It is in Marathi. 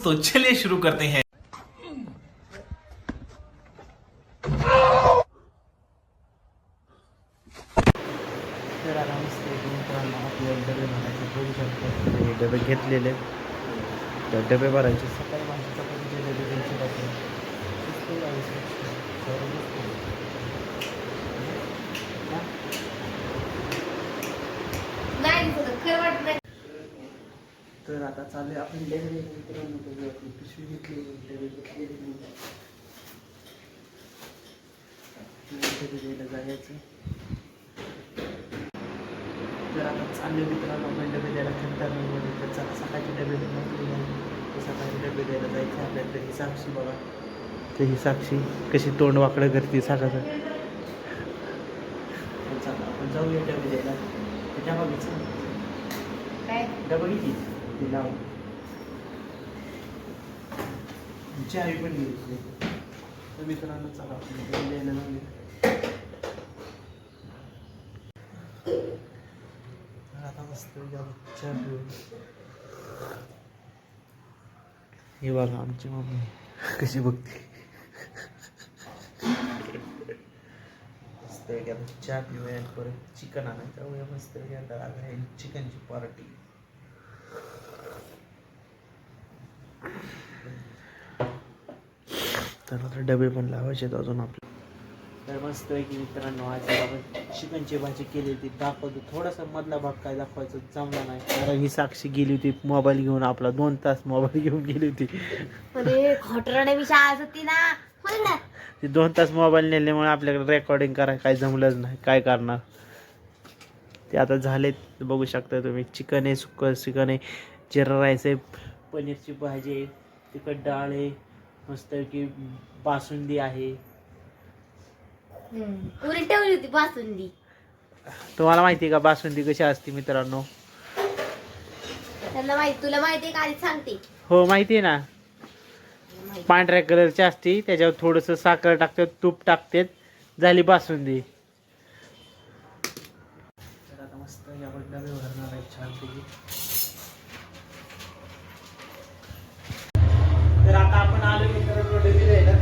तो चलिए शुरू करते हैं। तर आता मस्त मित्रांनो आपल्याला डबे भरायचे बघू शकतो. हे डबे घेतलेले तर डबे भरायचे. सकाळी माझ्या चपातीचे डबे द्यायचे राहते. तर आता चालू आहे आपण डबे मित्रांनो बघूया. पिशवी घेतली डबे घेतलेले डबे द्यायला जायचं. तर आता चालले मित्रांनो आपण डबे द्यायला खंडामध्ये. तर सकाळचे डबे बनवले तर सकाळचे डबे द्यायला जायचे आपल्याला. तर ही साक्षी बघा, तर ही साक्षी कशी तोंड वाकडं करते सकाळचं. चला आपण जाऊया डबे द्यायला. डबा घ्यायचा काय डबा किती ते लाव चावी पण घ्यायची. तर मित्रांनो चला आपण डबे द्यायला जाऊया. आता मस्त चहा पिऊ. हे बघा आमची मम्मी कशी बघते. मस्त चहा पिऊया. परत चिकन आणायचं जाऊया मस्त. चिकनची पार्टी. तर आता डबे पण लावायचे अजून आपले. तर मस्त आहे की मित्रांनो आज आपण चिकनची भाजी केली होती. दाखवतो थोडासा मधला भाग काय दाखवायचं जमला नाही कारण ही साक्षी गेली होती मोबाईल घेऊन. आपला 2 तास मोबाईल घेऊन गेली होती. ती 2 तास मोबाईल नेल्यामुळे आपल्याकडे रेकॉर्डिंग करायला काही जमलंच नाही. काय करणार ते आता झाले बघू शकता तुम्ही. चिकन आहे, सुक्कं चिकन आहे, जिरा राईस आहे, पनीरची भाजी आहे, तिखट डाळ आहे, मस्त की बासुंदी आहे. पुरी ठेवली होती बासुंदी. तुम्हाला माहिती आहे का बासुंदी कशी असते मित्रांनो? त्यांना माहिती, तुला माहिती आहे का? आधी सांगते. हो माहिती आहे ना. पांढऱ्या कलरची असते, त्याच्यावर थोडंसं साखर टाकतात, तूप टाकतात, झाली बासुंदी. तर आता मस्त आपण डबे भरणार आहे छानपैकी. तर आता आपण आलो मित्रांनो डबे द्यायला.